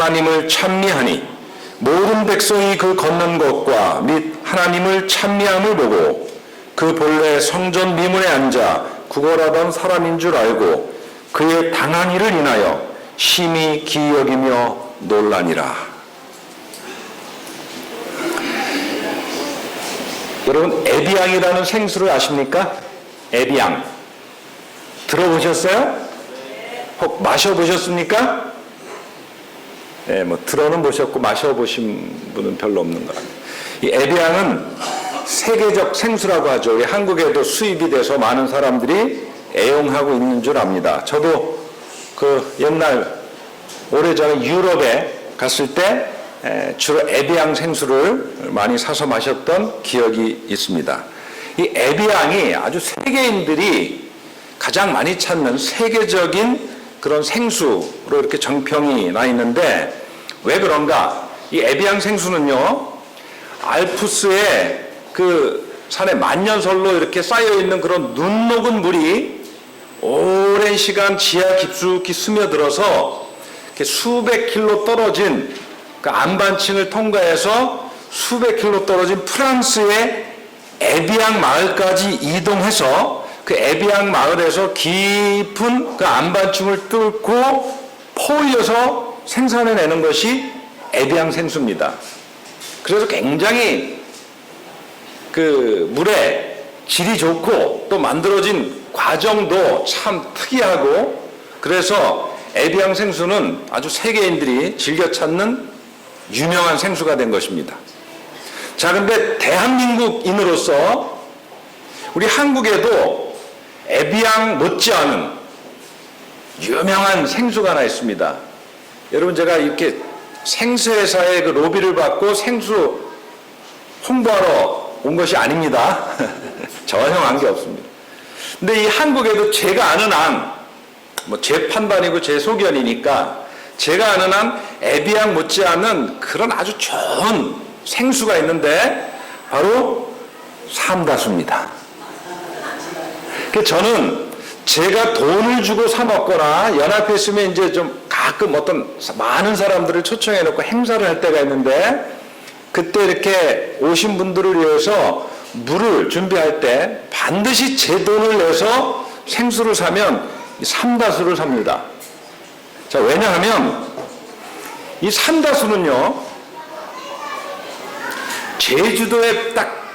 하나님을 찬미하니 모든 백성이 그 걷는 것과 및 하나님을 찬미함을 보고 그 본래 성전 미문에 앉아 구걸하던 사람인 줄 알고 그의 당한 일을 인하여 심히 기이 여기며 놀라니라. 여러분, 에비앙이라는 생수를 아십니까? 에비앙 들어보셨어요? 혹 마셔보셨습니까? 네, 뭐 들어는 보셨고 마셔보신 분은 별로 없는 것 같아요. 이 에비앙은 세계적 생수라고 하죠. 우리 한국에도 수입이 돼서 많은 사람들이 애용하고 있는 줄 압니다. 저도 그 옛날 오래전에 유럽에 갔을 때 주로 에비앙 생수를 많이 사서 마셨던 기억이 있습니다. 이 에비앙이 아주 세계인들이 가장 많이 찾는 세계적인 그런 생수로 이렇게 정평이 나 있는데, 왜 그런가? 이 에비앙 생수는요, 알프스의 그 산에 만년설로 이렇게 쌓여있는 그런 눈 녹은 물이 오랜 시간 지하 깊숙이 스며들어서 이렇게 수백 킬로 떨어진 그 안반층을 통과해서 수백 킬로 떨어진 프랑스의 에비앙 마을까지 이동해서 그 에비앙 마을에서 깊은 그 안반층을 뚫고 퍼올려서 생산해내는 것이 에비앙 생수입니다. 그래서 굉장히 그 물의 질이 좋고 또 만들어진 과정도 참 특이하고, 그래서 에비앙 생수는 아주 세계인들이 즐겨 찾는 유명한 생수가 된 것입니다. 자, 근데 대한민국인으로서 우리 한국에도 에비앙 못지않은 유명한 생수가 하나 있습니다. 여러분, 제가 이렇게 생수회사의 그 로비를 받고 생수 홍보하러 온 것이 아닙니다. 전혀 관계 없습니다. 근데 이 한국에도 제가 아는 한, 뭐 제 판단이고 제 소견이니까 제가 아는 한 에비앙 못지않은 그런 아주 좋은 생수가 있는데 바로 삼다수입니다. 저는 제가 돈을 주고 사 먹거나 연합회 있으면 이제 좀 가끔 어떤 많은 사람들을 초청해 놓고 행사를 할 때가 있는데, 그때 이렇게 오신 분들을 위해서 물을 준비할 때 반드시 제 돈을 내서 생수를 사면 이 삼다수를 삽니다. 자, 왜냐하면 이 삼다수는요, 제주도에 딱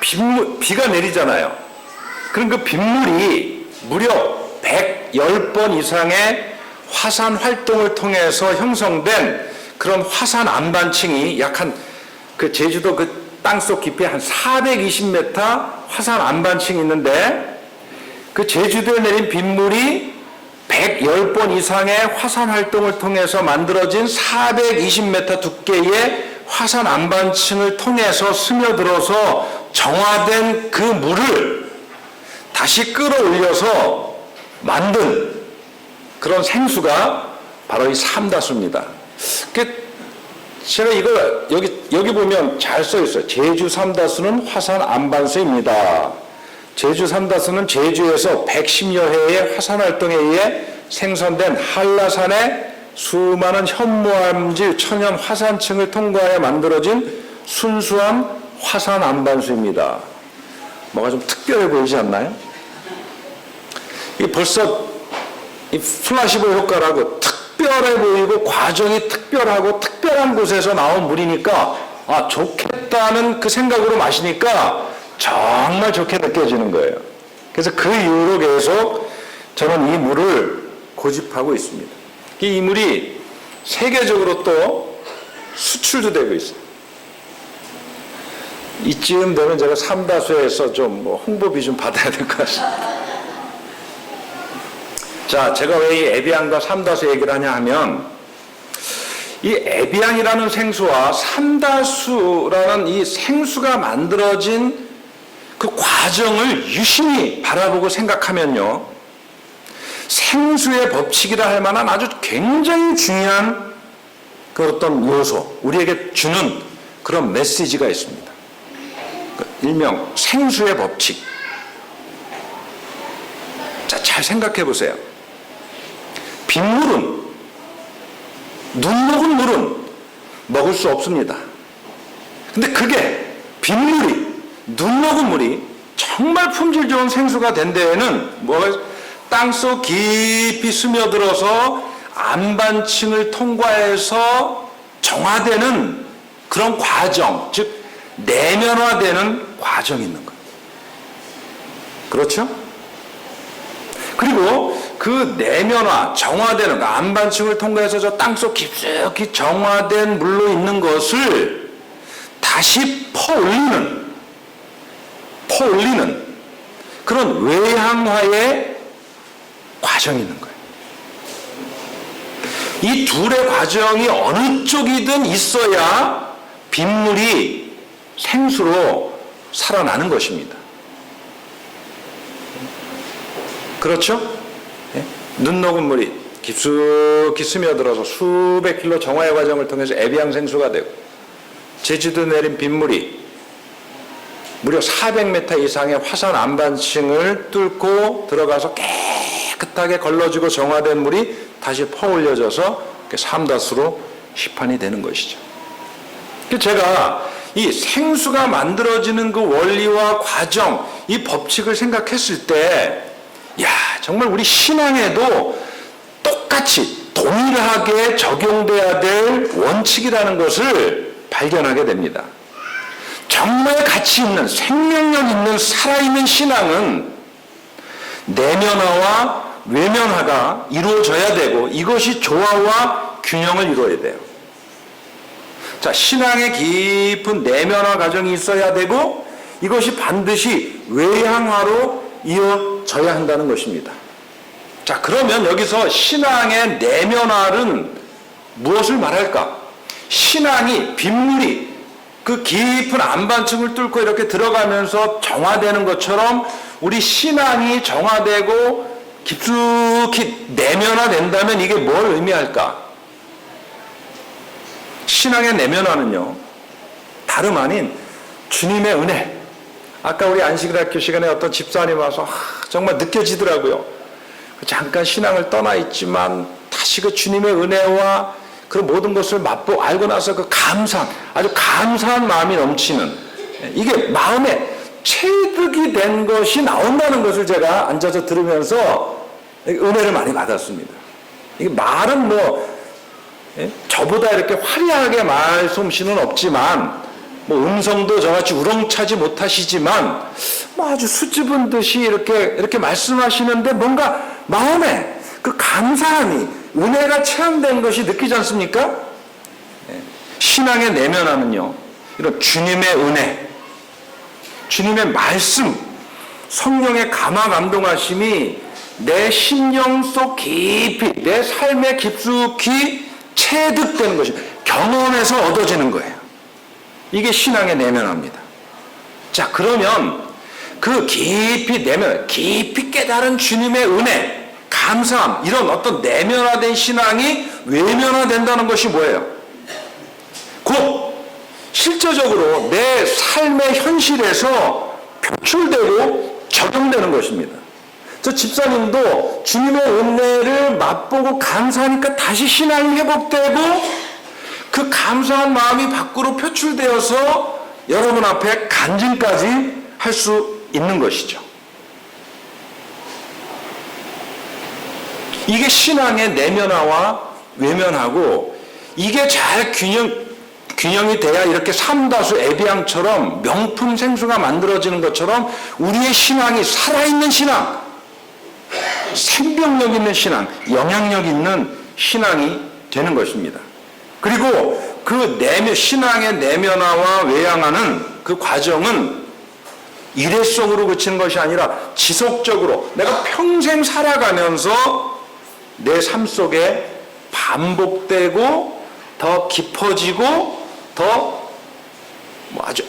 비가 내리잖아요. 그럼 그 빗물이 무려 110번 이상의 화산 활동을 통해서 형성된 그런 화산 안반층이 약 한 그 제주도 그 땅속 깊이 한 420m 화산 안반층이 있는데, 그 제주도에 내린 빗물이 110번 이상의 화산 활동을 통해서 만들어진 420m 두께의 화산 안반층을 통해서 스며들어서 정화된 그 물을 다시 끌어올려서 만든 그런 생수가 바로 이 삼다수입니다. 제가 이걸 여기 보면 잘 써 있어요. 제주 삼다수는 화산 안반수입니다. 제주 삼다수는 제주에서 110여 회의 화산 활동에 의해 생성된 한라산의 수많은 현무암질 천연 화산층을 통과하여 만들어진 순수한 화산 안반수입니다. 뭐가 좀 특별해 보이지 않나요? 이 벌써 이 플라시보 효과라고 특별해 보이고 과정이 특별하고 특별한 곳에서 나온 물이니까 아, 좋겠다는 그 생각으로 마시니까 정말 좋게 느껴지는 거예요. 그래서 그 이후로 계속 저는 이 물을 고집하고 있습니다. 이 물이 세계적으로 또 수출도 되고 있어요. 이쯤 되면 제가 삼다수에서 좀 뭐 홍보비 좀 받아야 될 것 같습니다. 자, 제가 왜 이 에비앙과 삼다수 얘기를 하냐 하면, 이 에비앙이라는 생수와 삼다수라는 이 생수가 만들어진 그 과정을 유심히 바라보고 생각하면요, 생수의 법칙이라 할 만한 아주 굉장히 중요한 그 어떤 요소, 우리에게 주는 그런 메시지가 있습니다. 일명 생수의 법칙. 자, 잘 생각해 보세요. 빗물은, 눈 녹은 물은 먹을 수 없습니다. 근데 그게 빗물이, 눈 녹은 물이 정말 품질 좋은 생수가 된 데에는 땅속 깊이 스며들어서 안반층을 통과해서 정화되는 그런 과정, 즉 내면화되는 과정이 있는 거예요. 그렇죠? 그리고 그 내면화, 정화되는 그 안반층을 통과해서 저 땅속 깊숙이 정화된 물로 있는 것을 다시 퍼올리는 그런 외향화의 과정이 있는 거예요. 이 둘의 과정이 어느 쪽이든 있어야 빗물이 생수로 살아나는 것입니다. 그렇죠? 눈 녹은 물이 깊숙이 스며들어서 수백 킬로 정화의 과정을 통해서 에비앙 생수가 되고, 제주도 내린 빗물이 무려 400m 이상의 화산 안반층을 뚫고 들어가서 깨끗하게 걸러지고 정화된 물이 다시 퍼올려져서 삼다수로 시판이 되는 것이죠. 제가 이 생수가 만들어지는 그 원리와 과정, 이 법칙을 생각했을 때, 정말 우리 신앙에도 똑같이 동일하게 적용돼야 될 원칙이라는 것을 발견하게 됩니다. 정말 가치 있는, 생명력 있는 살아있는 신앙은 내면화와 외면화가 이루어져야 되고, 이것이 조화와 균형을 이루어야 돼요. 자, 신앙의 깊은 내면화 과정이 있어야 되고, 이것이 반드시 외향화로 이어져야 한다는 것입니다. 자, 그러면 여기서 신앙의 내면화는 무엇을 말할까? 신앙이, 빗물이 그 깊은 안반층을 뚫고 이렇게 들어가면서 정화되는 것처럼 우리 신앙이 정화되고 깊숙이 내면화된다면 이게 뭘 의미할까? 신앙의 내면화는요, 다름 아닌 주님의 은혜. 아까 우리 안식일학교 시간에 어떤 집사님 와서 정말 느껴지더라고요. 잠깐 신앙을 떠나 있지만 다시 그 주님의 은혜와 그 모든 것을 알고 나서 그 아주 감사한 마음이 넘치는, 이게 마음에 체득이 된 것이 나온다는 것을 제가 앉아서 들으면서 은혜를 많이 받았습니다. 이게 말은 저보다 이렇게 화려하게 말솜씨는 없지만, 음성도 저같이 우렁차지 못하시지만, 아주 수줍은 듯이 이렇게 말씀하시는데 뭔가 마음에 그 감사함이, 은혜가 체험된 것이 느끼지 않습니까? 신앙의 내면화는요, 이런 주님의 은혜, 주님의 말씀, 성령의 감화 감동하심이 내 심령 속 깊이, 내 삶에 깊숙이 체득되는 것이, 경험에서 얻어지는 거예요. 이게 신앙의 내면화입니다. 자, 그러면 그 깊이 깨달은 주님의 은혜, 감사함, 이런 어떤 내면화된 신앙이 외면화된다는 것이 뭐예요? 곧 실제적으로 내 삶의 현실에서 표출되고 적용되는 것입니다. 저 집사님도 주님의 은혜를 맛보고 감사하니까 다시 신앙이 회복되고, 그 감사한 마음이 밖으로 표출되어서 여러분 앞에 간증까지 할 수 있는 것이죠. 이게 신앙의 내면화와 외면하고, 이게 잘 균형이 돼야 이렇게 삼다수 에비앙처럼 명품 생수가 만들어지는 것처럼 우리의 신앙이 살아있는 신앙, 생명력 있는 신앙, 영향력 있는 신앙이 되는 것입니다. 그리고 그 신앙의 내면화와 외양화는, 그 과정은 일회성으로 그치는 것이 아니라 지속적으로 내가 평생 살아가면서 내 삶 속에 반복되고 더 깊어지고 더 아주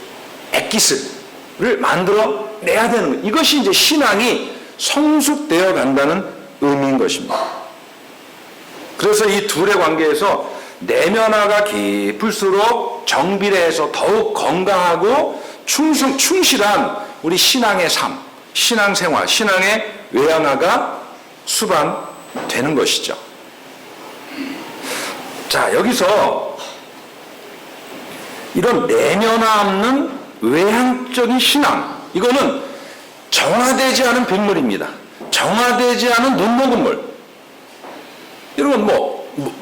엑기스를 만들어 내야 되는 거예요. 이것이 이제 신앙이 성숙되어 간다는 의미인 것입니다. 그래서 이 둘의 관계에서 내면화가 깊을수록 정비례해서 더욱 건강하고 충실한 우리 신앙의 삶, 신앙생활, 신앙의 외양화가 수반되는 것이죠. 자, 여기서 이런 내면화 없는 외향적인 신앙, 이거는 정화되지 않은 빗물입니다. 정화되지 않은 눈먹은 여러분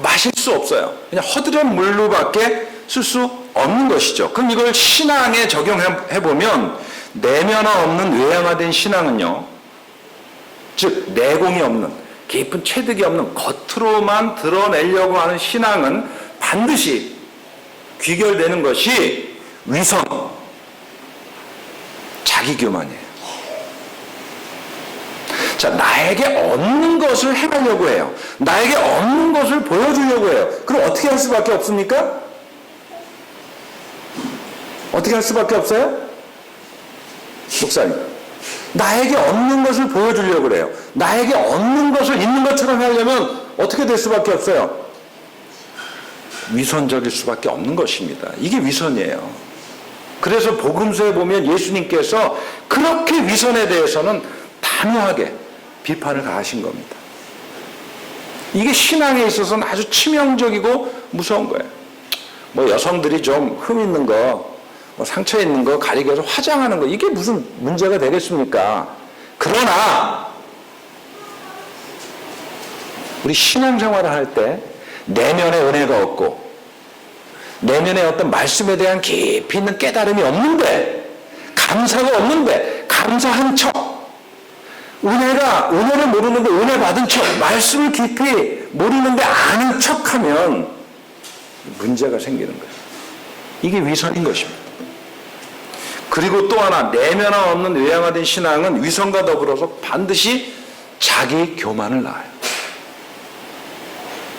마실 수 없어요. 그냥 허드렛 물로밖에 쓸 수 없는 것이죠. 그럼 이걸 신앙에 적용해 보면 내면화 없는 외향화된 신앙은요, 즉 내공이 없는, 깊은 체득이 없는 겉으로만 드러내려고 하는 신앙은 반드시 귀결되는 것이 위선, 자기교만이에요. 자, 나에게 없는 것을 행하려고 해요. 나에게 없는 것을 보여주려고 해요. 그럼 어떻게 할 수밖에 없습니까? 어떻게 할 수밖에 없어요? 목사님, 나에게 없는 것을 보여주려고 그래요. 나에게 없는 것을 있는 것처럼 하려면 어떻게 될 수밖에 없어요? 위선적일 수밖에 없는 것입니다. 이게 위선이에요. 그래서 복음서에 보면 예수님께서 그렇게 위선에 대해서는 단호하게 비판을 가하신 겁니다. 이게 신앙에 있어서는 아주 치명적이고 무서운 거예요. 여성들이 좀 흠 있는 거, 상처 있는 거 가리기 위해서 화장하는 거, 이게 무슨 문제가 되겠습니까? 그러나 우리 신앙생활을 할 때 내면에 은혜가 없고 내면에 어떤 말씀에 대한 깊이 있는 깨달음이 없는데, 감사가 없는데 감사한 척, 은혜를 모르는데 은혜 받은 척, 말씀을 깊이 모르는데 아는 척하면 문제가 생기는 거예요. 이게 위선인 것입니다. 그리고 또 하나, 내면화 없는 외향화된 신앙은 위선과 더불어서 반드시 자기 교만을 낳아요.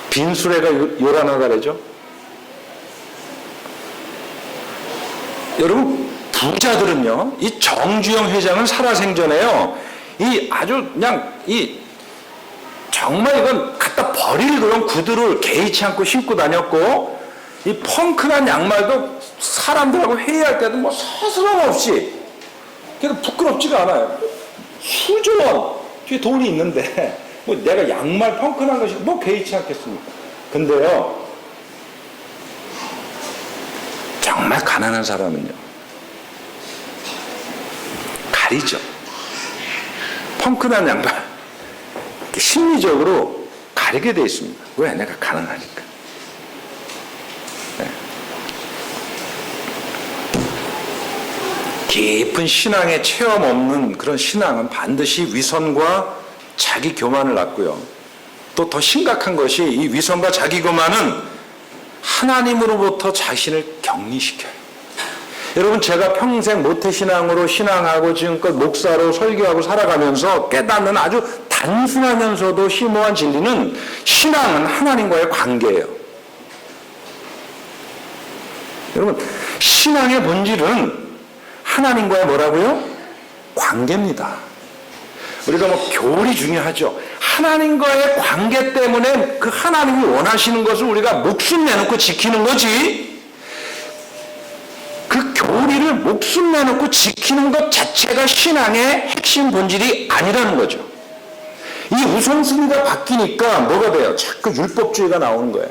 빈수레가 요란하다 그러죠. 여러분, 부자들은요, 이 정주영 회장은 살아생전에요, 정말 이건 갖다 버릴 그런 구두를 개의치 않고 신고 다녔고, 이 펑크난 양말도 사람들하고 회의할 때도 서스럼 없이, 그래도 부끄럽지가 않아요. 수조 원 뒤에 돈이 있는데 내가 양말 펑크난 것이 개의치 않겠습니까? 근데요, 정말 가난한 사람은요, 가리죠. 펑크난 양말 심리적으로 가리게 돼 있습니다. 왜? 내가 가난하니까. 네. 깊은 신앙의 체험 없는 그런 신앙은 반드시 위선과 자기 교만을 낳고요. 또 더 심각한 것이, 이 위선과 자기 교만은 하나님으로부터 자신을 격리시켜요. 여러분, 제가 평생 모태신앙으로 신앙하고 지금껏 목사로 설교하고 살아가면서 깨닫는 아주 단순하면서도 심오한 진리는, 신앙은 하나님과의 관계예요. 여러분, 신앙의 본질은 하나님과의 뭐라고요? 관계입니다. 우리가 교리 중요하죠. 하나님과의 관계 때문에 그 하나님이 원하시는 것을 우리가 목숨 내놓고 지키는 거지, 그 교리를 목숨 내놓고 지키는 것 자체가 신앙의 핵심 본질이 아니라는 거죠. 이 우선순위가 바뀌니까 뭐가 돼요? 자꾸 율법주의가 나오는 거예요.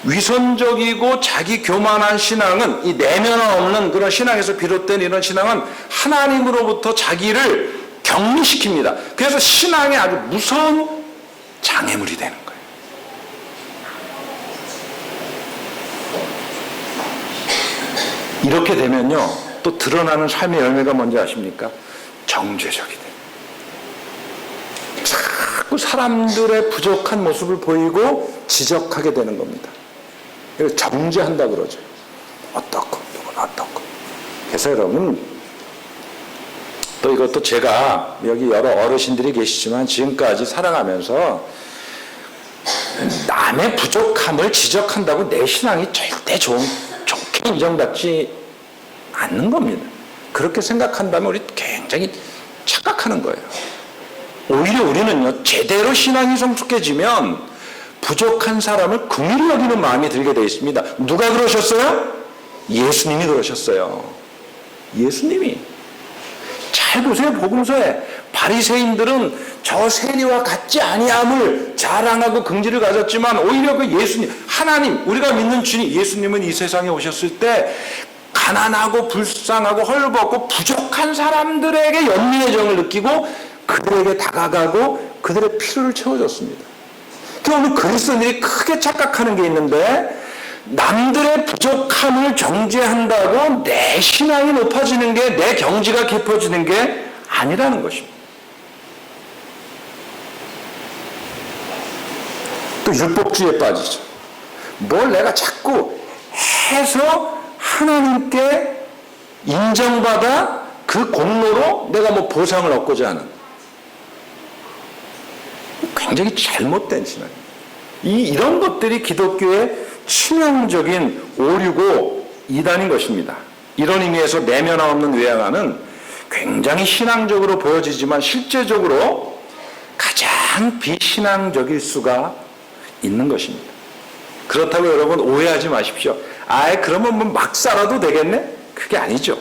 위선적이고 자기 교만한 신앙은, 이 내면화 없는 그런 신앙에서 비롯된 이런 신앙은 하나님으로부터 자기를 격리시킵니다. 그래서 신앙에 아주 무서운 장애물이 되는 거예요. 이렇게 되면요, 또 드러나는 삶의 열매가 뭔지 아십니까? 정죄적이 돼요. 자꾸 사람들의 부족한 모습을 보이고 지적하게 되는 겁니다. 이걸 정죄한다 그러죠. 어떻고, 누구는 어떻고. 그래서 여러분, 또 이것도 제가, 여기 여러 어르신들이 계시지만 지금까지 살아가면서 남의 부족함을 지적한다고 내 신앙이 절대 좋게 인정받지 않는 겁니다. 그렇게 생각한다면 우리 굉장히 착각하는 거예요. 오히려 우리는요, 제대로 신앙이 성숙해지면 부족한 사람을 긍휼히 여기는 마음이 들게 되어 있습니다. 누가 그러셨어요? 예수님이 그러셨어요. 예수님이. 잘 보세요. 복음서에 바리새인들은 저 세리와 같지 아니함을 자랑하고 긍지를 가졌지만 오히려 그 예수님, 하나님, 우리가 믿는 주님 예수님은 이 세상에 오셨을 때 가난하고 불쌍하고 헐벗고 부족한 사람들에게 연민의 정을 느끼고 그들에게 다가가고 그들의 필요를 채워줬습니다. 오늘 그리스도인들이 크게 착각하는 게 있는데, 남들의 부족함을 정죄한다고 내 신앙이 높아지는 게, 내 경지가 깊어지는 게 아니라는 것입니다. 또 율법주의에 빠지죠. 뭘 내가 자꾸 해서 하나님께 인정받아 그 공로로 내가 뭐 보상을 얻고자 하는, 굉장히 잘못된 신앙입니다. 이런 것들이 기독교의 치명적인 오류고 이단인 것입니다. 이런 의미에서 내면화 없는 외양화는 굉장히 신앙적으로 보여지지만 실제적으로 가장 비신앙적일 수가 있는 것입니다. 그렇다고 여러분 오해하지 마십시오. 그러면 뭐 막 살아도 되겠네? 그게 아니죠.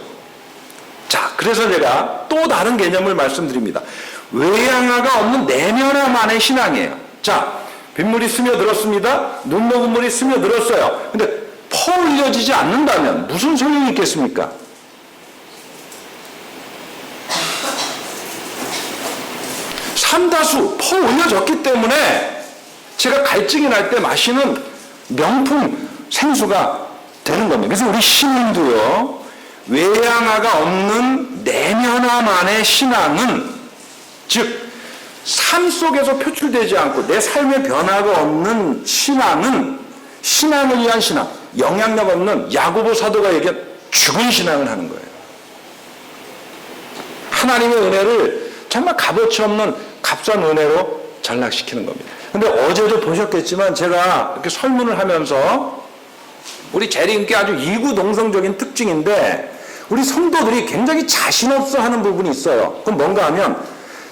자, 그래서 제가 또 다른 개념을 말씀드립니다. 외양화가 없는 내면화만의 신앙이에요. 자, 빗물이 스며들었습니다. 눈 녹은 물이 스며들었어요. 근데 퍼 올려지지 않는다면 무슨 소용이 있겠습니까? 삼다수 퍼 올려졌기 때문에 제가 갈증이 날 때 마시는 명품 생수가 되는 겁니다. 그래서 우리 신앙도요, 외양화가 없는 내면화만의 신앙은, 즉 삶 속에서 표출되지 않고 내 삶의 변화가 없는 신앙은 신앙을 위한 신앙, 영향력 없는 야고보 사도가 얘기한 죽은 신앙을 하는 거예요. 하나님의 은혜를 정말 값어치 없는 값싼 은혜로 전락시키는 겁니다. 근데 어제도 보셨겠지만 제가 이렇게 설문을 하면서 우리 재림교회 아주 이구동성적인 특징인데, 우리 성도들이 굉장히 자신 없어 하는 부분이 있어요. 그럼 뭔가 하면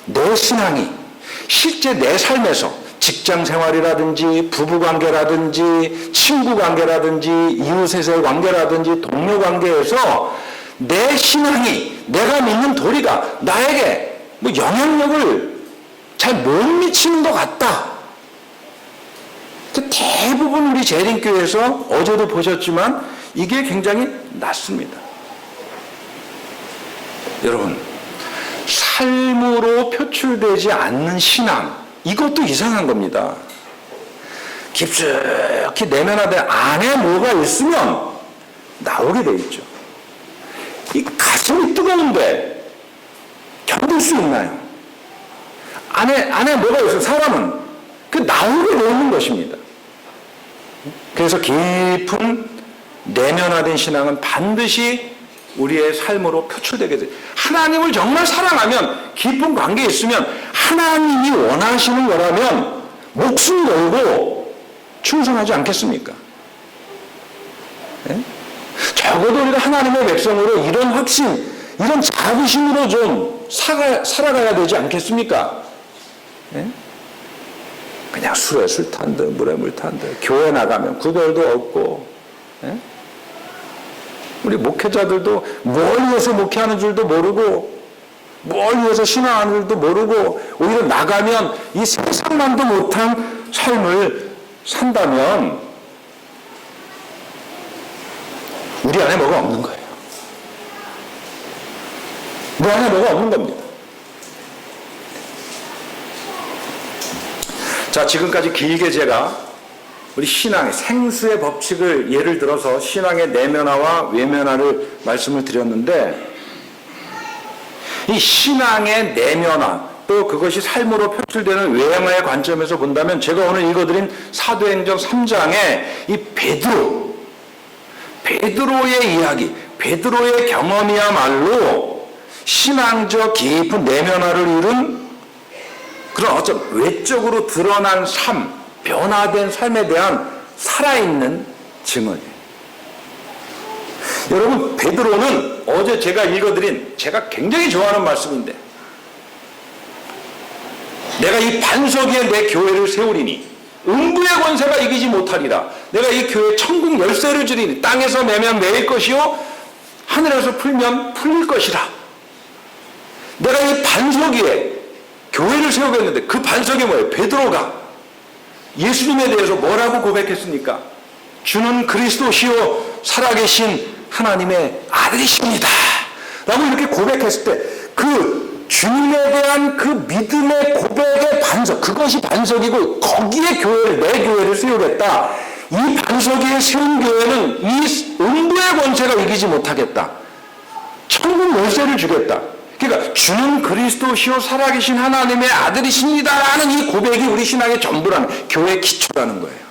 내 신앙이 실제 내 삶에서 직장 생활이라든지 부부관계라든지 친구관계라든지 이웃의 관계라든지 동료 관계에서 내 신앙이, 내가 믿는 도리가 나에게 뭐 영향력을 잘 못 미치는 것 같다. 대부분 우리 재림교회에서 어제도 보셨지만 이게 굉장히 낮습니다. 여러분, 삶으로 표출되지 않는 신앙, 이것도 이상한 겁니다. 깊숙이 내면화된 안에 뭐가 있으면 나오게 돼 있죠. 이 가슴이 뜨거운데 견딜 수 있나요? 안에 뭐가 있어요? 사람은 그 나오게 돼 있는 것입니다. 그래서 깊은 내면화된 신앙은 반드시 우리의 삶으로 표출되게 돼요. 하나님을 정말 사랑하면, 깊은 관계에 있으면, 하나님이 원하시는 거라면 목숨 걸고 충성하지 않겠습니까? 네? 적어도 우리가 하나님의 백성으로 이런 확신, 이런 자부심으로 좀 살아가야 되지 않겠습니까? 네? 그냥 술에 술 탄 듯, 물에 물 탄 듯, 교회 나가면 구별도 없고, 네? 우리 목회자들도 뭘 위해서 목회하는 줄도 모르고, 뭘 위해서 신앙하는 줄도 모르고, 오히려 나가면 이 세상만도 못한 삶을 산다면 우리 안에 뭐가 없는 거예요. 내 안에 뭐가 없는 겁니다. 자, 지금까지 길게 제가 우리 신앙의 생수의 법칙을 예를 들어서 신앙의 내면화와 외면화를 말씀을 드렸는데, 이 신앙의 내면화, 또 그것이 삶으로 표출되는 외양화의 관점에서 본다면, 제가 오늘 읽어드린 사도행전 3장의 이 베드로의 이야기, 베드로의 경험이야말로 신앙적 깊은 내면화를 이룬 그런 어떤 외적으로 드러난 삶, 변화된 삶에 대한 살아있는 증언이에요. 여러분, 베드로는 어제 제가 읽어드린, 제가 굉장히 좋아하는 말씀인데, 내가 이 반석 위에 내 교회를 세우리니 음부의 권세가 이기지 못하리라. 내가 이 교회 천국 열쇠를 주리니 땅에서 매면 매일 것이요 하늘에서 풀면 풀릴 것이라. 내가 이 반석 위에 교회를 세우겠는데 그 반석이 뭐예요? 베드로가 예수님에 대해서 뭐라고 고백했습니까? 주는 그리스도시요 살아계신 하나님의 아들이십니다 라고 이렇게 고백했을 때 그 주님에 대한 그 믿음의 고백의 반석, 그것이 반석이고 거기에 교회를, 내 교회를 세우겠다. 이 반석 위에 세운 교회는 이 음부의 권세가 이기지 못하겠다. 천국 열쇠를 주겠다. 그러니까 주는 그리스도시요 살아계신 하나님의 아들이십니다라는 이 고백이 우리 신앙의 전부라는, 교회의 기초라는 거예요.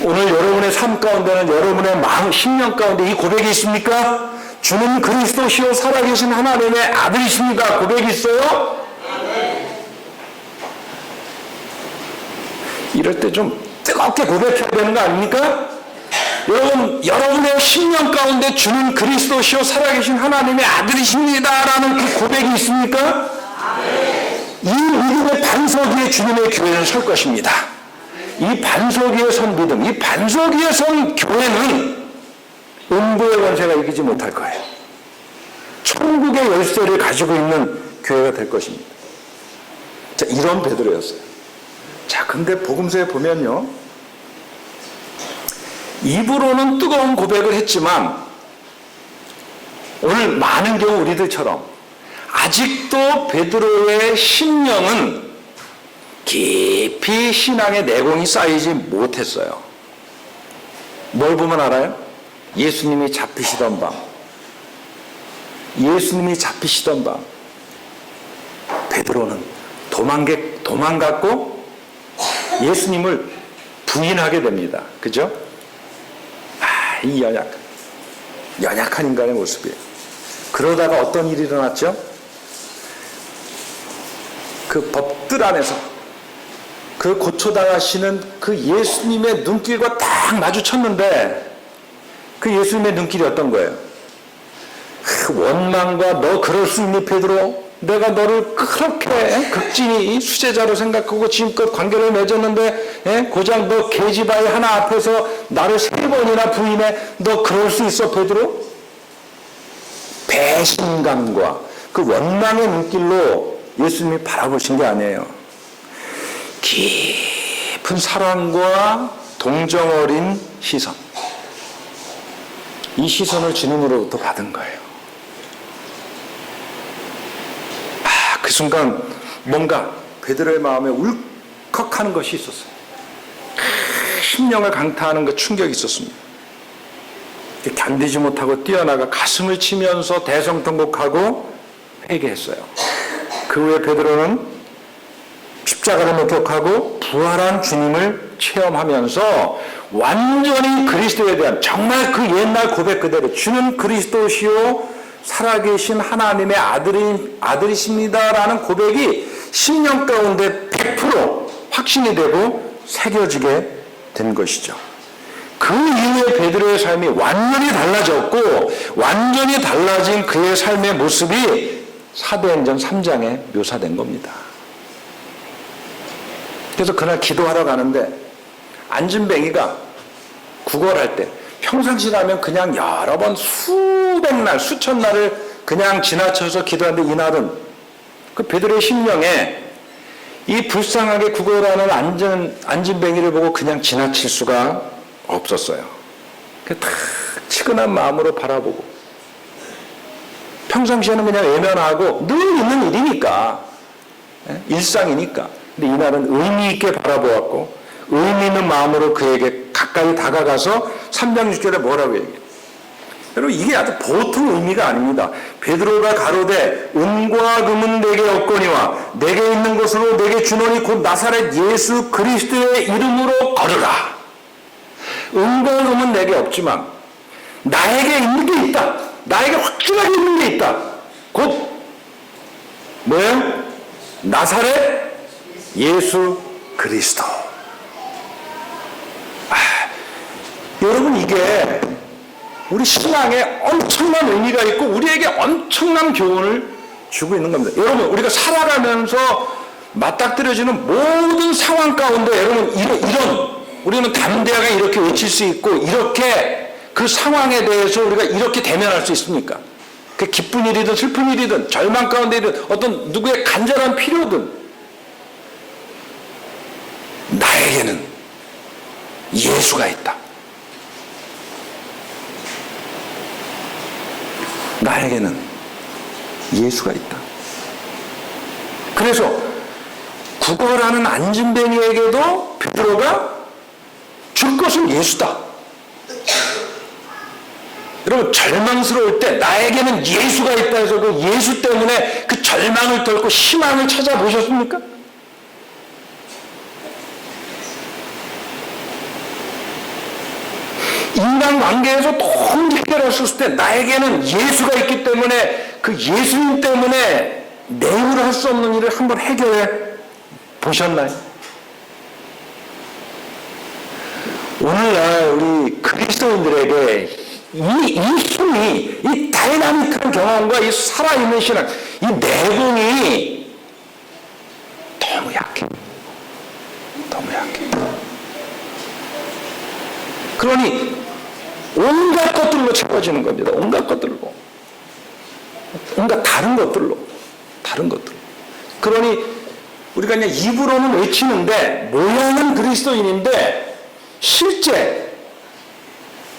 오늘 여러분의 삶 가운데는, 여러분의 마음, 심령 가운데 이 고백이 있습니까? 주는 그리스도시요 살아계신 하나님의 아들이십니다. 고백이 있어요? 이럴 때 좀 뜨겁게 고백해야 되는 거 아닙니까? 여러분, 여러분의 심령 가운데 주는 그리스도시요 살아계신 하나님의 아들이십니다라는 그 고백이 있습니까? 이 믿음의 반석 위에 주님의 교회는 설 것입니다. 이 반석 위에 선 믿음, 이 반석 위에 선 교회는 음부의 권세가 이기지 못할 거예요. 천국의 열쇠를 가지고 있는 교회가 될 것입니다. 자, 이런 베드로였어요. 자, 근데 복음서에 보면요, 입으로는 뜨거운 고백을 했지만 오늘 많은 경우 우리들처럼 아직도 베드로의 심령은 깊이 신앙의 내공이 쌓이지 못했어요. 뭘 보면 알아요? 예수님이 잡히시던 밤, 예수님이 잡히시던 밤 베드로는 도망갔고 예수님을 부인하게 됩니다. 그죠? 이 연약한 인간의 모습이에요. 그러다가 어떤 일이 일어났죠? 그 법들 안에서 그 고초당하시는 그 예수님의 눈길과 딱 마주쳤는데 그 예수님의 눈길이 어떤 거예요? 원망과 너 그럴 수 있니 베드로? 내가 너를 그렇게 극진히 수제자로 생각하고 지금껏 관계를 맺었는데 고작 너 계집아이 하나 앞에서 나를 3번이나 부인해. 너 그럴 수 있어 베드로? 배신감과 그 원망의 눈길로 예수님이 바라보신 게 아니에요. 깊은 사랑과 동정 어린 시선, 이 시선을 주님으로부터 받은 거예요. 그 순간 뭔가 베드로의 마음에 울컥하는 것이 있었어요. 심령을 강타하는 그 충격이 있었습니다. 견디지 못하고 뛰어나가 가슴을 치면서 대성통곡하고 회개했어요. 그 후에 베드로는 십자가를 목격하고 부활한 주님을 체험하면서 완전히 그리스도에 대한, 정말 그 옛날 고백 그대로 주는 그리스도시요 살아계신 하나님의 아들이십니다라는 고백이 심령 가운데 100% 확신이 되고 새겨지게 된 것이죠. 그 이후에 베드로의 삶이 완전히 달라졌고, 완전히 달라진 그의 삶의 모습이 사도행전 3장에 묘사된 겁니다. 그래서 그날 기도하러 가는데 안진뱅이가 구걸할 때, 평상시라면 그냥 여러 번 수백 날, 수천 날을 그냥 지나쳐서 기도하는데, 이날은 그 베드로의 심령에 이 불쌍하게 구걸하는 안진뱅이를 보고 그냥 지나칠 수가 없었어요. 탁 치근한 마음으로 바라보고, 평상시에는 그냥 외면하고 늘 있는 일이니까, 일상이니까. 근데 이날은 의미 있게 바라보았고 의미 있는 마음으로 그에게 가까이 다가가서 3장 6절에 뭐라고 얘기해요? 여러분, 이게 아주 보통 의미가 아닙니다. 베드로가 가로되 은과 금은 내게 없거니와 내게 있는 것으로 내게 주노니 곧 나사렛 예수 그리스도의 이름으로 걸으라. 은과 금은 내게 없지만 나에게 있는 게 있다. 나에게 확실하게 있는 게 있다. 곧 뭐예요? 나사렛 예수 그리스도. 여러분, 이게 우리 신앙에 엄청난 의미가 있고 우리에게 엄청난 교훈을 주고 있는 겁니다. 여러분, 우리가 살아가면서 맞닥뜨려지는 모든 상황 가운데 여러분, 우리는 담대하게 이렇게 외칠 수 있고 이렇게 그 상황에 대해서 우리가 이렇게 대면할 수 있습니까? 그 기쁜 일이든 슬픈 일이든 절망 가운데이든 어떤 누구의 간절한 필요든 나에게는 예수가 있다. 나에게는 예수가 있다. 그래서 구걸하는 안진뱅이에게도 베드로가 줄 것은 예수다. 여러분, 절망스러울 때 나에게는 예수가 있다 해서 그 예수 때문에 그 절망을 덜고 희망을 찾아보셨습니까? 인간관계에서 도무지 해결할 수 없을 때 나에게는 예수가 있기 때문에 그 예수님 때문에 내 힘으로 할 수 없는 일을 한번 해결해 보셨나요? 오늘날 우리 그리스도인들에게 이 힘이, 이 다이나믹한 경험과 이 살아있는 신앙, 이 내공이 너무 약해. 너무 약해. 그러니 온갖 것들로 채워지는 겁니다. 온갖 것들로. 온갖 다른 것들로. 그러니 우리가 그냥 입으로는 외치는데 모양은 그리스도인인데 실제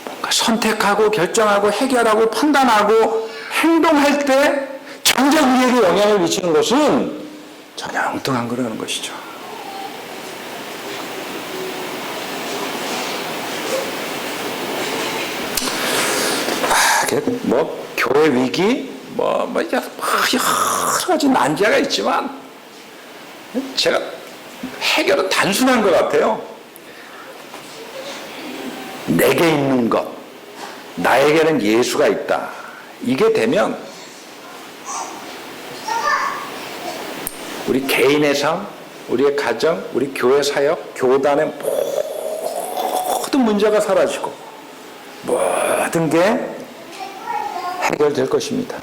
뭔가 선택하고 결정하고 해결하고 판단하고 행동할 때 정작 우리에게 영향을 미치는 것은 전혀 엉뚱한 거라는 것이죠. 뭐 교회 위기 뭐 여러 가지 난제가 있지만 제가 해결은 단순한 것 같아요. 내게 있는 것, 나에게는 예수가 있다. 이게 되면 우리 개인의 삶, 우리의 가정, 우리 교회 사역, 교단의 모든 문제가 사라지고 모든 게 해결될 것입니다.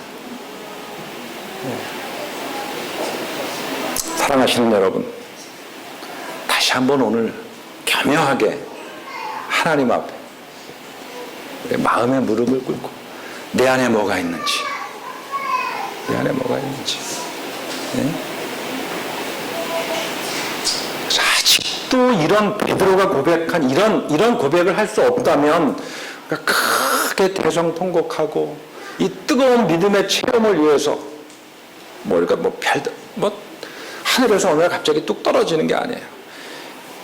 사랑하시는 여러분, 다시 한번 오늘 겸허하게 하나님 앞에 우리 마음의 무릎을 꿇고 내 안에 뭐가 있는지, 네? 아직도 이런 베드로가 고백한 이런 고백을 할 수 없다면 크게 대성통곡하고 이 뜨거운 믿음의 체험을 위해서 하늘에서 어느 날 갑자기 뚝 떨어지는 게 아니에요.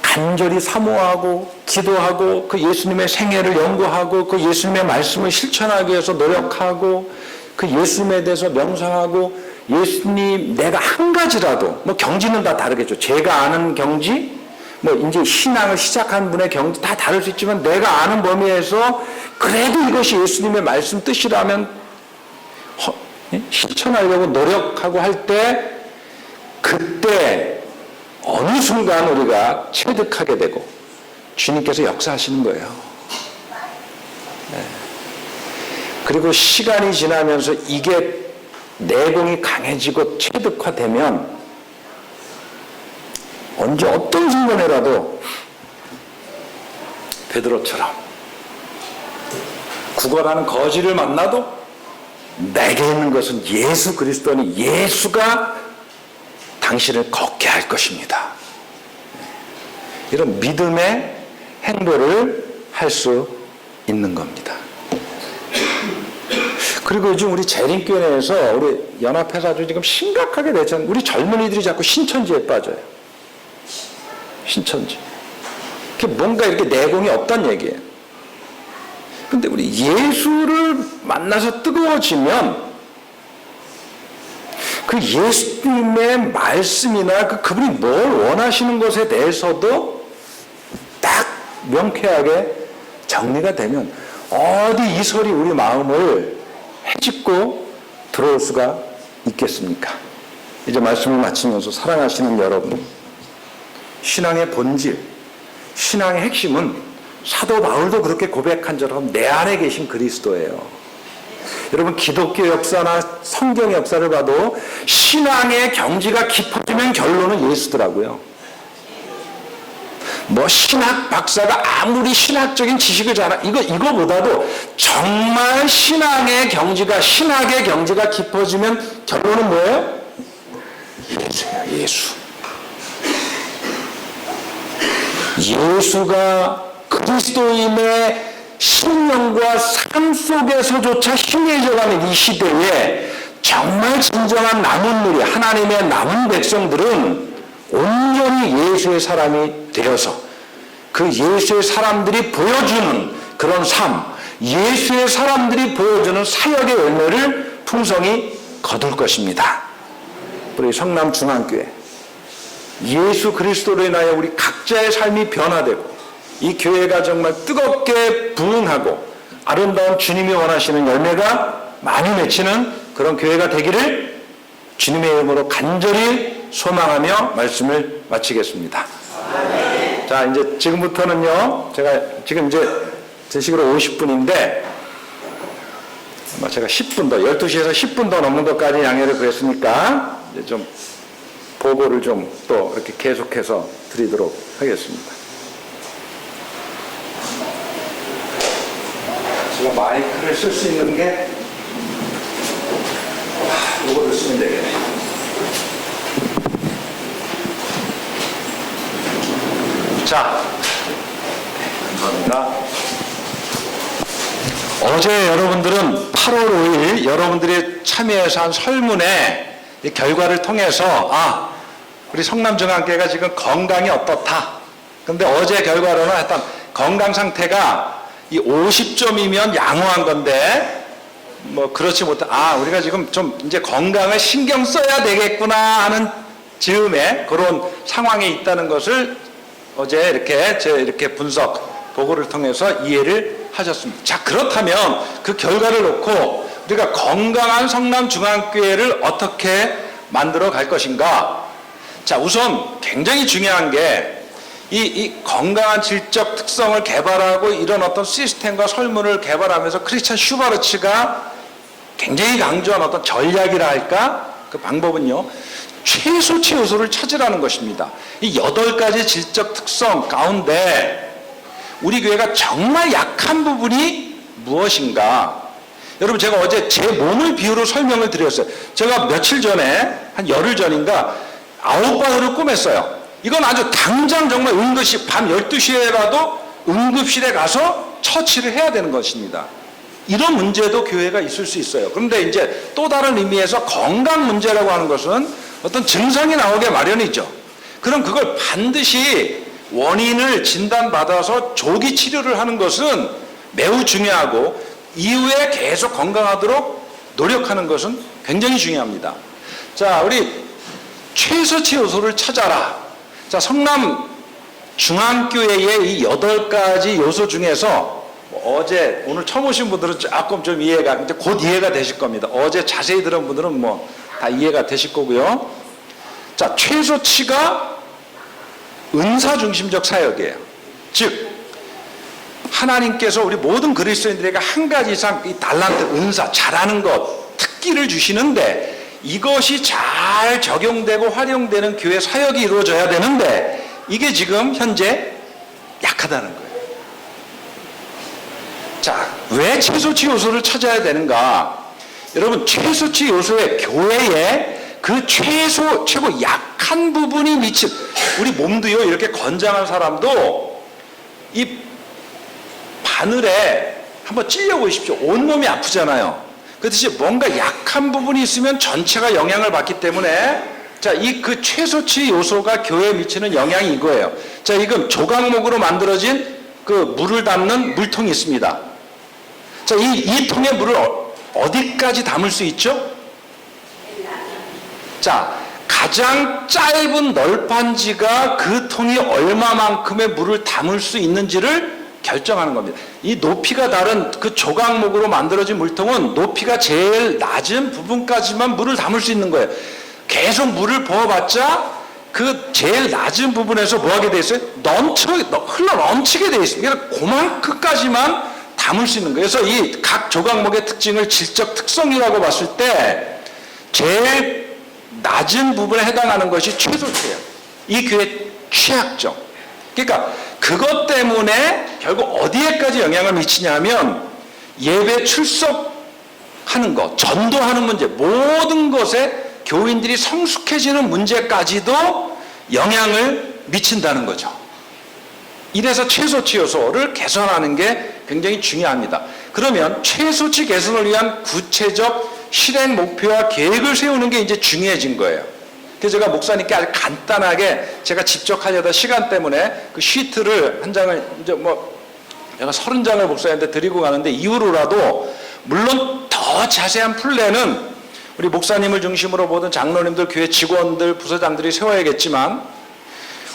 간절히 사모하고 기도하고 그 예수님의 생애를 연구하고 그 예수님의 말씀을 실천하기 위해서 노력하고 그 예수님에 대해서 명상하고 예수님 내가 한 가지라도 경지는 다 다르겠죠. 제가 아는 경지 이제 신앙을 시작한 분의 경지 다 다를 수 있지만 내가 아는 범위에서 그래도 이것이 예수님의 말씀 뜻이라면 실천하려고 노력하고 할 때 그때 어느 순간 우리가 체득하게 되고 주님께서 역사하시는 거예요. 네. 그리고 시간이 지나면서 이게 내공이 강해지고 체득화되면 언제 어떤 순간에라도 베드로처럼 구걸하는 거지를 만나도 내게 있는 것은 예수 그리스도니 예수가 당신을 걷게 할 것입니다. 이런 믿음의 행보를 할 수 있는 겁니다. 그리고 요즘 우리 재림교회 내에서 우리 연합해서 아주 지금 심각하게 되잖아요. 우리 젊은이들이 자꾸 신천지에 빠져요. 신천지. 그게 뭔가 이렇게 내공이 없단 얘기예요. 근데 우리 예수를 만나서 뜨거워지면 그 예수님의 말씀이나 그분이 뭘 원하시는 것에 대해서도 딱 명쾌하게 정리가 되면 어디 이설이 우리 마음을 헤집고 들어올 수가 있겠습니까? 이제 말씀을 마치면서 사랑하시는 여러분, 신앙의 본질, 신앙의 핵심은 사도 바울도 그렇게 고백한 처럼 내 안에 계신 그리스도예요. 여러분, 기독교 역사나 성경 역사를 봐도 신앙의 경지가 깊어지면 결론은 예수더라고요. 뭐 신학 박사가 아무리 신학적인 지식을 이거보다도 정말 신학의 경지가 깊어지면 결론은 뭐예요? 예수야, 예수. 예수가 그리스도인의 신령과 삶 속에서조차 희미해져가는 이 시대에 정말 진정한 남은 무리, 하나님의 남은 백성들은 온전히 예수의 사람이 되어서 그 예수의 사람들이 보여주는 그런 삶, 예수의 사람들이 보여주는 사역의 열매를 풍성히 거둘 것입니다. 우리 성남중앙교회 예수 그리스도로 인하여 우리 각자의 삶이 변화되고 이 교회가 정말 뜨겁게 부흥하고 아름다운 주님이 원하시는 열매가 많이 맺히는 그런 교회가 되기를 주님의 이름으로 간절히 소망하며 말씀을 마치겠습니다. 자, 이제 지금부터는요, 제가 지금 이제 제 시간으로 50분인데 아마 제가 10분 더, 12시에서 10분 더 넘는 것까지 양해를 구했으니까 이제 좀 보고를 좀 또 이렇게 계속해서 드리도록 하겠습니다. 제가 마이크를 쓸 수 있는 게 이거를 쓰면 되겠네요. 자, 감사합니다. 어제 여러분들은 8월 5일 여러분들이 참여해서 한 설문의 이 결과를 통해서 우리 성남중앙교회가 지금 건강이 어떻다. 근데 어제 결과로는 하여튼 건강 상태가 이 50점이면 양호한 건데 뭐 그렇지 못해 우리가 지금 좀 이제 건강을 신경 써야 되겠구나 하는 즈음에 그런 상황에 있다는 것을 어제 이렇게 분석 보고를 통해서 이해를 하셨습니다. 자, 그렇다면 그 결과를 놓고 우리가 건강한 성남중앙교회를 어떻게 만들어 갈 것인가? 자, 우선 굉장히 중요한 게 이 건강한 질적 특성을 개발하고 이런 어떤 시스템과 설문을 개발하면서 크리스찬 슈바르츠가 굉장히 강조한 어떤 전략이라 할까? 그 방법은요, 최소치 요소를 찾으라는 것입니다. 이 8가지 질적 특성 가운데 우리 교회가 정말 약한 부분이 무엇인가? 여러분, 제가 어제 제 몸을 비유로 설명을 드렸어요. 제가 며칠 전에, 한 열흘 전인가 9바늘을 꼬맸어요. 이건 아주 당장 정말 응급실, 밤 12시에라도 응급실에 가서 처치를 해야 되는 것입니다. 이런 문제도 교회가 있을 수 있어요. 그런데 이제 또 다른 의미에서 건강 문제라고 하는 것은 어떤 증상이 나오게 마련이죠. 그럼 그걸 반드시 원인을 진단받아서 조기 치료를 하는 것은 매우 중요하고 이후에 계속 건강하도록 노력하는 것은 굉장히 중요합니다. 자, 우리 최소치 요소를 찾아라. 자, 성남중앙교회의 이 8가지 요소 중에서 오늘 처음 오신 분들은 조금 좀 이해가, 이제 곧 이해가 되실 겁니다. 어제 자세히 들은 분들은 뭐 다 이해가 되실 거고요. 자, 최소치가 은사 중심적 사역이에요. 즉, 하나님께서 우리 모든 그리스도인들에게 한 가지 이상 이 달란트, 은사, 잘하는 것, 특기를 주시는데 이것이 잘 적용되고 활용되는 교회 사역이 이루어져야 되는데 이게 지금 현재 약하다는 거예요. 자, 왜 최소치 요소를 찾아야 되는가? 여러분, 최소치 요소의 교회에 그 최고 약한 부분이 미친, 우리 몸도요, 이렇게 건장한 사람도 이 바늘에 한번 찔려 보십시오. 온몸이 아프잖아요. 그렇듯이 뭔가 약한 부분이 있으면 전체가 영향을 받기 때문에, 자, 그 최소치 요소가 교회에 미치는 영향이 이거예요. 자, 이건 조각목으로 만들어진 그 물을 담는 물통이 있습니다. 자, 이 통에 물을 어디까지 담을 수 있죠? 자, 가장 짧은 널판지가 그 통이 얼마만큼의 물을 담을 수 있는지를 결정하는 겁니다. 이 높이가 다른 그 조각목으로 만들어진 물통은 높이가 제일 낮은 부분까지만 물을 담을 수 있는 거예요. 계속 물을 부어봤자 그 제일 낮은 부분에서 뭐 하게 돼 있어요? 흘러 넘치게 돼 있습니다. 그러니까 그만큼까지만 담을 수 있는 거예요. 그래서 이 각 조각목의 특징을 질적 특성이라고 봤을 때 제일 낮은 부분에 해당하는 것이 최소치예요. 이 교회 취약점. 그러니까 그것 때문에 결국 어디에까지 영향을 미치냐면 예배 출석하는 것, 전도하는 문제, 모든 것에 교인들이 성숙해지는 문제까지도 영향을 미친다는 거죠. 이래서 최소치 요소를 개선하는 게 굉장히 중요합니다. 그러면 최소치 개선을 위한 구체적 실행 목표와 계획을 세우는 게 이제 중요해진 거예요. 그래서 제가 목사님께 아주 간단하게 제가 직접 하려다 시간 때문에 그 시트를 한 장을 이제 뭐 제가 30장을 목사님한테 드리고 가는데 이후로라도 물론 더 자세한 플랜은 우리 목사님을 중심으로 모든 장로님들, 교회 직원들, 부서장들이 세워야겠지만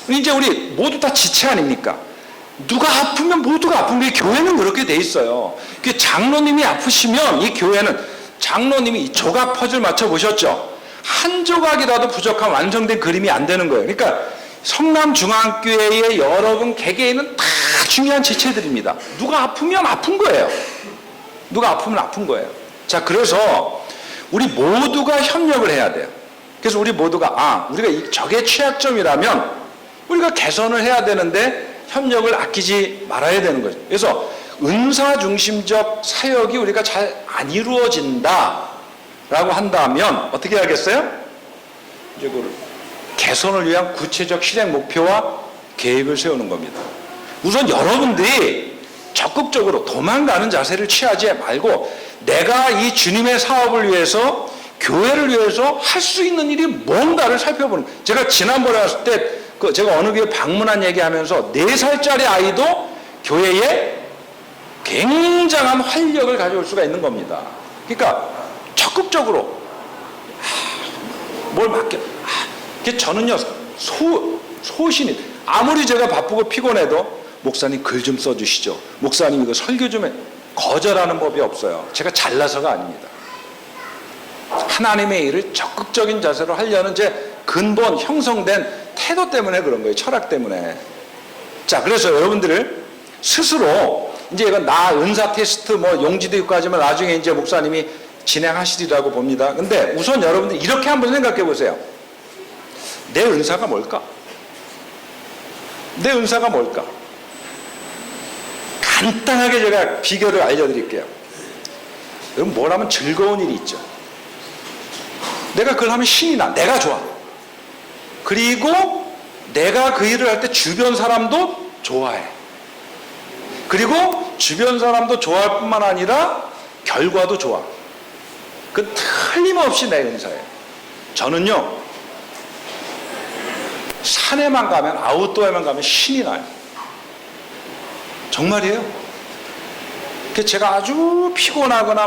이제 우리 모두 다 지체 아닙니까? 누가 아프면 모두가 아픈 게 교회는 그렇게 돼 있어요. 그 장로님이 아프시면 이 교회는 장로님이 이 조각 퍼즐 맞춰 보셨죠? 한 조각이라도 부족한 완성된 그림이 안 되는 거예요. 그러니까 성남중앙교회의 여러분 개개인은 다 중요한 지체들입니다. 누가 아프면 아픈 거예요. 누가 아프면 아픈 거예요. 자, 그래서 우리 모두가 협력을 해야 돼요. 그래서 우리 모두가 우리가 저게 취약점이라면 우리가 개선을 해야 되는데 협력을 아끼지 말아야 되는 거죠. 그래서 은사 중심적 사역이 우리가 잘 안 이루어진다라고 한다면 어떻게 하겠어요? 이제 그 개선을 위한 구체적 실행 목표와 계획을 세우는 겁니다. 우선 여러분들이 적극적으로 도망가는 자세를 취하지 말고 내가 이 주님의 사업을 위해서 교회를 위해서 할 수 있는 일이 뭔가를 살펴보는 거예요. 제가 지난번에 왔을 때 제가 어느 교회 방문한 얘기하면서 4살짜리 아이도 교회에 굉장한 활력을 가져올 수가 있는 겁니다. 그러니까 적극적으로 뭘 맡겨. 저는요 소신이 아무리 제가 바쁘고 피곤해도 목사님 글 좀 써주시죠. 목사님 이거 설교 좀 해. 거절하는 법이 없어요. 제가 잘나서가 아닙니다. 하나님의 일을 적극적인 자세로 하려는 제 근본 형성된 태도 때문에 그런 거예요. 철학 때문에. 자, 그래서 여러분들을 스스로 이제 이건 나 은사 테스트 뭐 용지도 있고 하지만 나중에 이제 목사님이 진행하시리라고 봅니다. 근데 우선 여러분들 이렇게 한번 생각해 보세요. 내 은사가 뭘까? 내 은사가 뭘까? 간단하게 제가 비결을 알려드릴게요. 여러분 뭘 하면 즐거운 일이 있죠. 내가 그걸 하면 신이 나. 내가 좋아. 그리고 내가 그 일을 할 때 주변 사람도 좋아해. 그리고 주변 사람도 좋아할 뿐만 아니라 결과도 좋아. 그 틀림없이 내 은사예요. 저는요 산에만 가면 아웃도어에만 가면 신이 나요. 정말이에요. 제가 아주 피곤하거나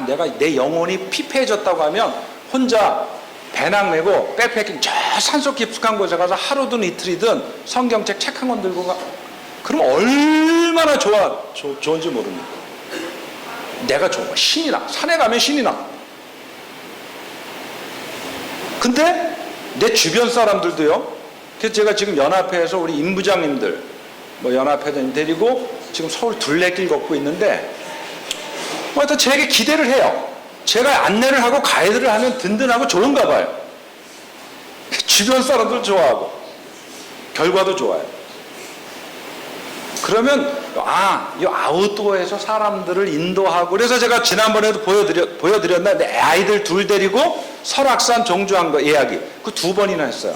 내가 내 영혼이 피폐해졌다고 하면 혼자 배낭 메고 백패킹 저 산속 깊숙한 곳에 가서 하루든 이틀이든 성경책 책 한 권 들고 가. 그럼 얼마나 좋은지 모릅니다. 내가 좋아. 신이 나. 산에 가면 신이 나. 근데 내 주변 사람들도요. 그래서 제가 지금 연합회에서 우리 임부장님들 연합회장님 데리고 지금 서울 둘레길 걷고 있는데 하여튼 제게 기대를 해요. 제가 안내를 하고 가이드를 하면 든든하고 좋은가 봐요. 주변 사람들 좋아하고 결과도 좋아요. 그러면 이 아웃도어에서 사람들을 인도하고 그래서 제가 지난번에도 보여드렸는데 아이들 둘 데리고 설악산 종주한 거 이야기 그 2번이나 했어요.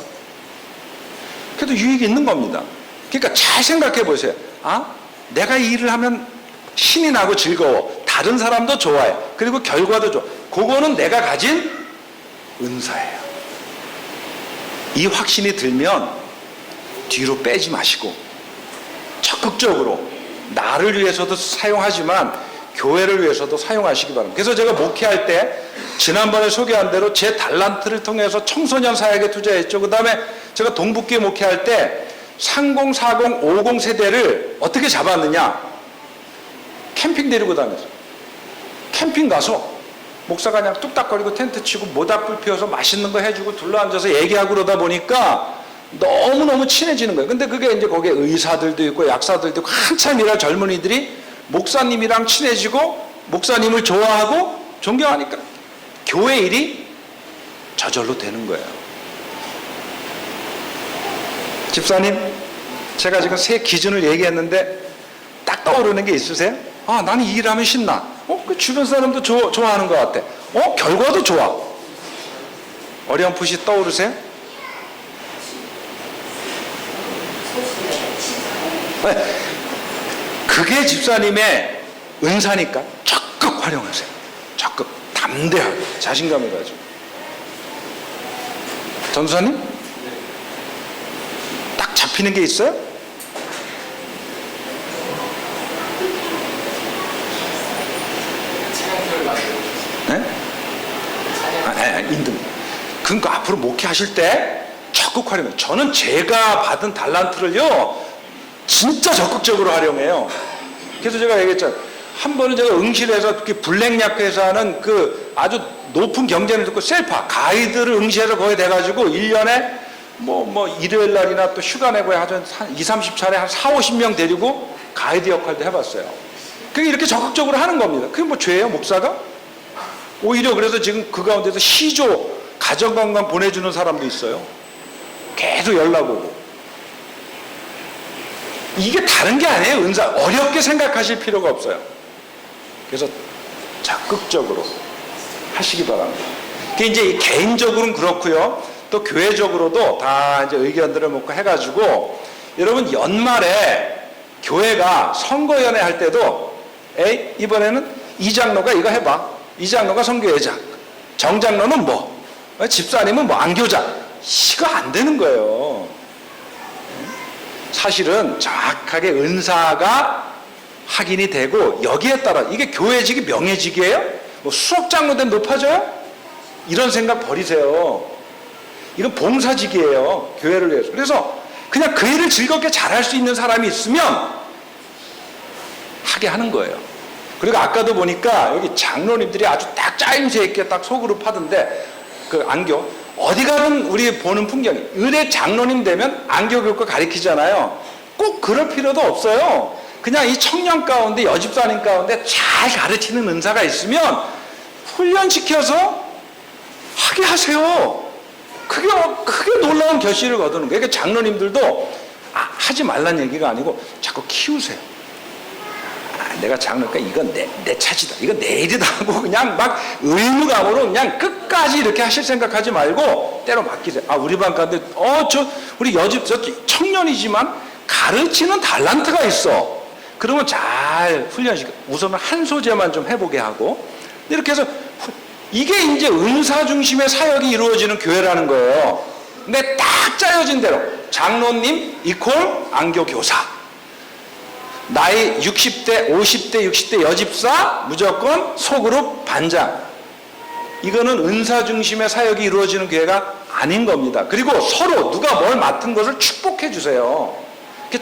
그래도 유익이 있는 겁니다. 그러니까 잘 생각해 보세요. 내가 이 일을 하면 신이 나고 즐거워. 다른 사람도 좋아해. 그리고 결과도 좋아. 그거는 내가 가진 은사예요. 이 확신이 들면 뒤로 빼지 마시고 적극적으로 나를 위해서도 사용하지만 교회를 위해서도 사용하시기 바랍니다. 그래서 제가 목회할 때 지난번에 소개한 대로 제 달란트를 통해서 청소년 사역에 투자했죠. 그 다음에 제가 동북교회 목회할 때 30, 40, 50 세대를 어떻게 잡았느냐. 캠핑 데리고 다녔어요. 캠핑 가서 목사가 그냥 뚝딱거리고 텐트 치고 모닥불 피워서 맛있는 거 해주고 둘러앉아서 얘기하고 그러다 보니까 너무너무 친해지는 거예요. 근데 그게 이제 거기에 의사들도 있고 약사들도 있고 한참 일할 젊은이들이 목사님이랑 친해지고 목사님을 좋아하고 존경하니까 교회 일이 저절로 되는 거예요. 집사님, 제가 지금 세 기준을 얘기했는데 딱 떠오르는 게 있으세요? 아, 나는 이 일하면 신나. 그 주변 사람도 좋아하는 것 같아. 결과도 좋아. 어렴풋이 떠오르세요? 네. 그게 집사님의 은사니까 적극 활용하세요. 적극 담대하게 자신감을 가지고. 전수사님? 딱 잡히는 게 있어요? 네? 인등. 그러니까 앞으로 목회하실 때 적극 활용해요. 저는 제가 받은 달란트를요 진짜 적극적으로 활용해요. 그래서 제가 얘기했잖아요. 한 번은 제가 응시해서 블랙약 회사는 그 아주 높은 경쟁을 듣고 셀파 가이드를 응시해서 거기 돼가지고 1년에 일요일 날이나 또 휴가 내고 한 20, 30차례 한 4, 50명 데리고 가이드 역할도 해봤어요. 그게 이렇게 적극적으로 하는 겁니다. 그게 뭐 죄예요, 목사가? 오히려 그래서 지금 그 가운데서 시조 가정관광 보내주는 사람도 있어요. 계속 연락 오고. 이게 다른 게 아니에요. 은사 어렵게 생각하실 필요가 없어요. 그래서 적극적으로 하시기 바랍니다. 그게 이제 개인적으로는 그렇고요. 또 교회적으로도 다 이제 의견들을 먹고 해가지고 여러분 연말에 교회가 선거연회 할 때도 이번에는 이 장로가 이거 해봐. 이 장로가 선교회장. 정 장로는 집사님은 안교장. 이거 안 되는 거예요. 사실은 정확하게 은사가 확인이 되고 여기에 따라 이게 교회직이 명예직이에요? 수석 장로 되면 높아져요? 이런 생각 버리세요. 이건 봉사직이에요. 교회를 위해서. 그래서 그냥 그 일을 즐겁게 잘할 수 있는 사람이 있으면 하게 하는 거예요. 그리고 아까도 보니까 여기 장로님들이 아주 딱 짜임새 있게 딱 소그룹 하던데 그 안교 어디 가든 우리 보는 풍경이 의뢰 장로님 되면 안교 교과 가르치잖아요. 꼭 그럴 필요도 없어요. 그냥 이 청년 가운데 여집사님 가운데 잘 가르치는 은사가 있으면 훈련시켜서 하게 하세요. 그게 놀라운 결실을 거두는 거예요. 그러니까 장로님들도 하지 말란 얘기가 아니고 자꾸 키우세요. 내가 장로니까 이건 내 차지다. 이건 내 일이다 하고 그냥 막 의무감으로 그냥 끝까지 이렇게 하실 생각하지 말고 때로 맡기세요. 우리 반 가운데 우리 저 청년이지만 가르치는 달란트가 있어. 그러면 잘 훈련시켜. 우선은 한 소재만 좀 해보게 하고 이렇게 해서 이게 이제 은사 중심의 사역이 이루어지는 교회라는 거예요. 근데 딱 짜여진 대로 장로님 이퀄 안교 교사. 나이 60대, 50대, 60대 여집사 무조건 소그룹 반장. 이거는 은사 중심의 사역이 이루어지는 교회가 아닌 겁니다. 그리고 서로 누가 뭘 맡은 것을 축복해 주세요.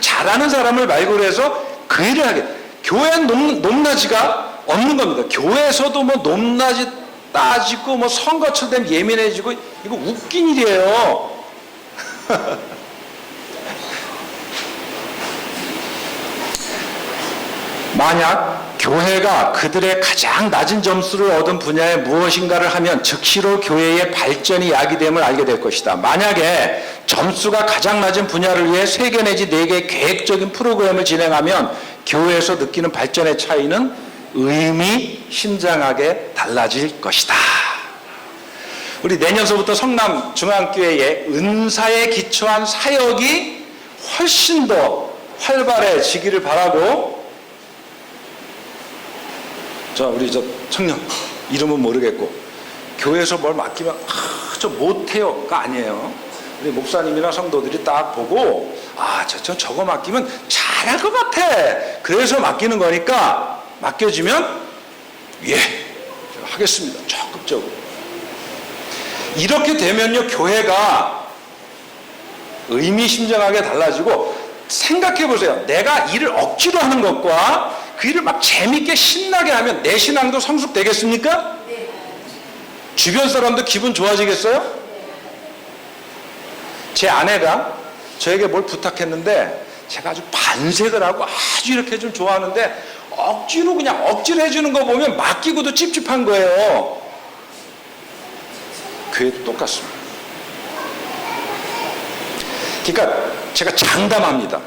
잘하는 사람을 발굴해서 해서 그 일을 하게. 교회는 높낮이가 없는 겁니다. 교회에서도 높낮이 따지고 선거철 되면 예민해지고 이거 웃긴 일이에요. 만약 교회가 그들의 가장 낮은 점수를 얻은 분야에 무엇인가를 하면 즉시로 교회의 발전이 야기됨을 알게 될 것이다. 만약에 점수가 가장 낮은 분야를 위해 3개 내지 4개의 계획적인 프로그램을 진행하면 교회에서 느끼는 발전의 차이는 의미심장하게 달라질 것이다. 우리 내년서부터 성남중앙교회의 은사에 기초한 사역이 훨씬 더 활발해지기를 바라고, 우리 청년 이름은 모르겠고 교회에서 뭘 맡기면 저 못해요가 아니에요. 우리 목사님이나 성도들이 딱 보고 저거 맡기면 잘할 것 같아. 그래서 맡기는 거니까 맡겨지면 하겠습니다. 적극적으로. 이렇게 되면요 교회가 의미심장하게 달라지고, 생각해 보세요. 내가 일을 억지로 하는 것과 그 일을 막 재밌게 신나게 하면 내 신앙도 성숙되겠습니까? 네. 주변 사람도 기분 좋아지겠어요? 네. 제 아내가 저에게 뭘 부탁했는데 제가 아주 반색을 하고 아주 이렇게 좀 좋아하는데 억지로 해주는 거 보면 맡기고도 찝찝한 거예요. 교회도 똑같습니다. 그러니까 제가 장담합니다.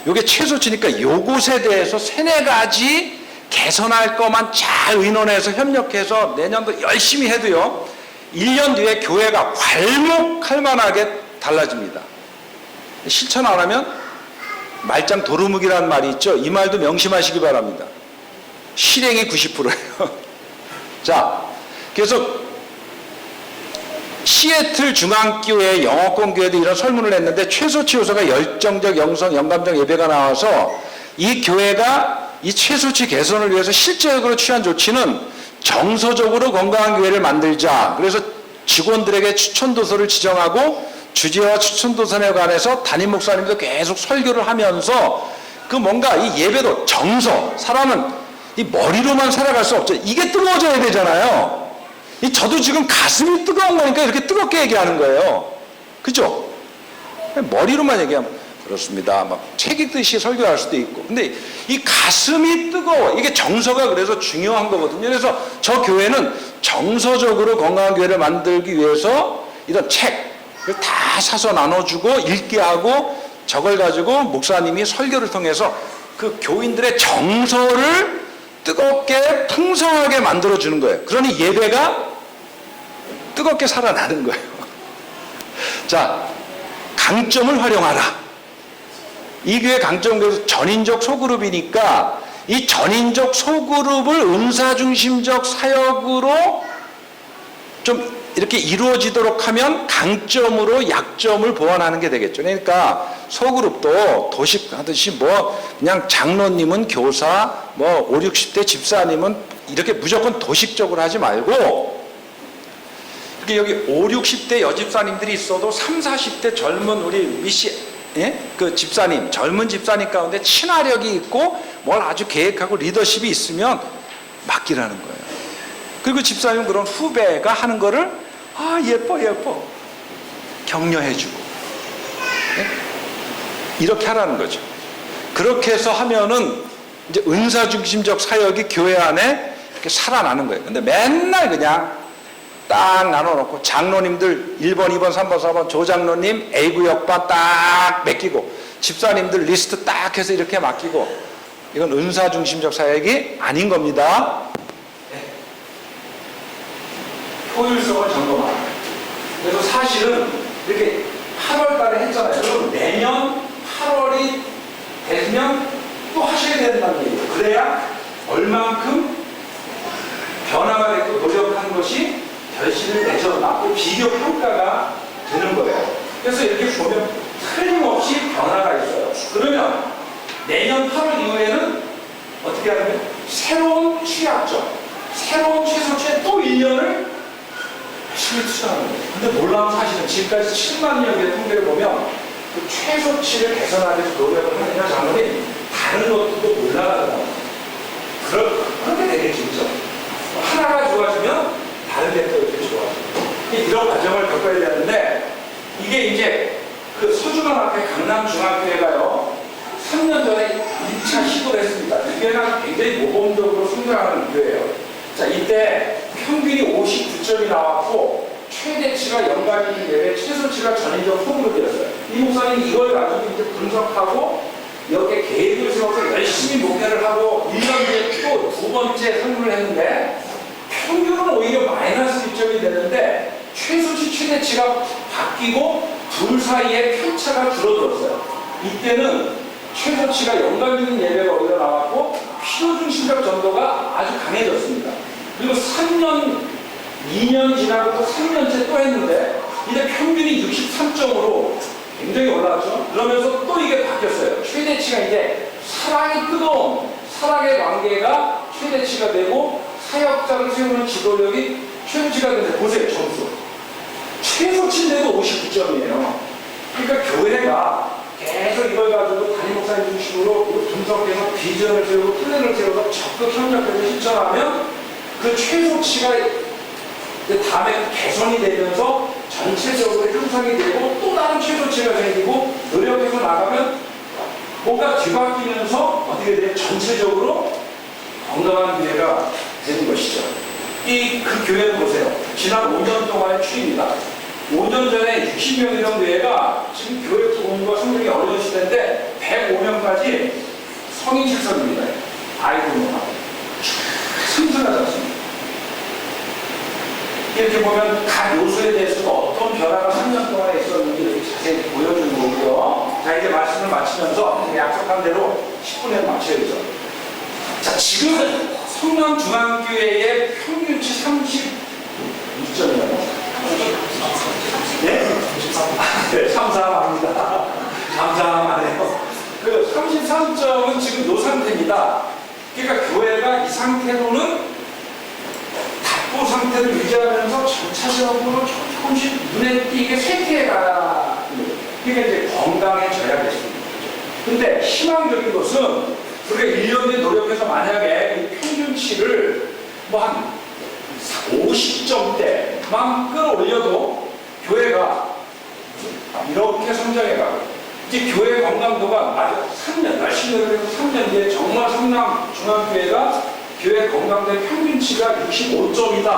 요게 최소치니까 요것에 대해서 세네 가지 개선할 것만 잘 의논해서 협력해서 내년도 열심히 해도요, 1년 뒤에 교회가 괄목할 만하게 달라집니다. 실천 안 하면 말짱 도루묵이라는 말이 있죠. 이 말도 명심하시기 바랍니다. 실행이 90%예요. 자, 그래서 시애틀 중앙교회 영어권교회도 이런 설문을 했는데 최소치 요소가 열정적, 영감적 예배가 나와서 이 교회가 이 최소치 개선을 위해서 실제적으로 취한 조치는 정서적으로 건강한 교회를 만들자. 그래서 직원들에게 추천도서를 지정하고 주제와 추천도서에 관해서 담임 목사님도 계속 설교를 하면서 그 뭔가 이 예배도 정서, 사람은 이 머리로만 살아갈 수 없죠. 이게 뜨거워져야 되잖아요. 저도 지금 가슴이 뜨거운 거니까 이렇게 뜨겁게 얘기하는 거예요. 그죠? 머리로만 얘기하면 그렇습니다. 막 책 읽듯이 설교할 수도 있고. 근데 이 가슴이 뜨거워. 이게 정서가 그래서 중요한 거거든요. 그래서 저 교회는 정서적으로 건강한 교회를 만들기 위해서 이런 책을 다 사서 나눠주고 읽게 하고 저걸 가지고 목사님이 설교를 통해서 그 교인들의 정서를 뜨겁게 풍성하게 만들어주는 거예요. 그러니 예배가 뜨겁게 살아나는 거예요. 자, 강점을 활용하라. 이 교회 강점은 그래서 전인적 소그룹이니까 이 전인적 소그룹을 은사중심적 사역으로 좀 이렇게 이루어지도록 하면 강점으로 약점을 보완하는 게 되겠죠. 그러니까 소그룹도 도식하듯이 뭐 그냥 장로님은 교사, 뭐 5, 60대 집사님은 이렇게 무조건 도식적으로 하지 말고 여기 5, 60대 여집사님들이 있어도 3, 40대 젊은 우리 미씨 그 집사님, 젊은 집사님 가운데 친화력이 있고 뭘 아주 계획하고 리더십이 있으면 맡기라는 거예요. 그리고 집사님은 그런 후배가 하는 거를 예뻐 격려해주고 이렇게 하라는 거죠. 그렇게 해서 하면은 이제 은사중심적 사역이 교회 안에 이렇게 살아나는 거예요. 근데 맨날 그냥 딱 나눠놓고 장로님들 1번, 2번, 3번, 4번 조장로님 A구역반 딱 맡기고 집사님들 리스트 딱 해서 이렇게 맡기고 이건 은사중심적 사역이 아닌 겁니다. 효율성을 점검하라. 그래서 사실은 이렇게 8월 달에 했잖아요. 그럼 내년 8월이 되면 또 하셔야 된다는 얘기예요. 그래야 얼만큼 변화가 되고 노력한 것이 결실을 맺었나 또 비교 평가가 되는 거예요. 그래서 이렇게 보면 틀림없이 변화가 있어요. 그러면 내년 8월 이후에는 어떻게 하냐면 새로운 취약점, 새로운 최소치에 또 1년을 열심히 투자하는 거예요. 근데 놀라운 사실은 지금까지 7만 명의 통계를 보면 그 최소치를 개선하기 위해서 노력을 하느냐 장로님 다른 것도 올라가더라고요. 그렇게 되겠죠. 하나가 좋아지면 다른 데도 이렇게 좋아지고 이런 과정을 겪어야 되는데 이게 이제 그 서주관 앞에 강남중앙교회가요 3년 전에 2차 시도를 했습니다. 이 교회가 굉장히 모범적으로 성장하는 교회예요. 자, 이때 평균이 59점이 나왔고 최대치가 연간인 예배, 최소치가 전인적 소그룹이었어요. 이 목사님 이걸 가지고 이제 분석하고 여기에 계획을 세워서 열심히 목회를 하고 1년 뒤에 또 두 번째 선물을 했는데 평균은 오히려 마이너스 1점이 되는데 최소치 최대치가 바뀌고 둘 사이에 편차가 줄어들었어요. 이때는 최소치가 영감 있는 예배가 오히려 나왔고 필요중심적 전도가 아주 강해졌습니다. 그리고 3년, 2년 지나고 또 3년째 또 했는데 이제 평균이 63점으로 굉장히 올라왔죠. 그러면서 또 이게 바뀌었어요. 최대치가 이제 사랑이 뜨거운 사랑의 관계가 최대치가 되고 사역자를 세우는 지도력이 최소치가 되는데 보세요. 점수 최소치인데도 59점이에요. 그러니까 교회가 계속 이걸 가지고 담임 목사님 중심으로 분석해서 비전을 세우고 플랜을 세워서 적극 협력해서 실천하면 그 최소치가 다음에 개선이 되면서 전체적으로 형성이 되고 또 다른 최소치가 생기고 노력해서 나가면 뭔가 뒤바뀌면서 어떻게 돼요? 전체적으로 건강한 교회가 되는 것이죠. 그 교회를 보세요. 지난 5년 동안의 추이입니다. 5년 전에 60명이던 교회가 지금 교회 부흥과 성장이 어려운 시대인데 105명까지 성인 책석입니다. 아이들만 승선하지 않습니다. 이렇게 보면 각 요소에 대해서도 어떤 변화가 3년 동안에 있었는지 이렇게 자세히 보여주는 거고요. 자, 이제 말씀을 마치면서 약속한 대로 10분에 마쳐야죠. 자, 지금 성남중앙교회의 평균치 32점이라고. 네? 네, 감사합니다. 감사하네요. 그 33점은 지금 요 상태입니다. 그러니까 교회가 이 상태로는 답보 상태를 유지하면서 전차적으로 조금씩 눈에 띄게 쇠퇴해가는, 이게 이제 건강해져야 됐습니다. 근데 희망적인 것은 우리가 1년에 노력해서 만약에 이 평균치를 뭐 한 50점대만 끌어올려도 교회가 이렇게 성장해가고, 이제 교회 건강도가 3년, 날씬으로 3년 뒤에 정말 성남중앙교회가 교회 건강대 평균치가 65점이다.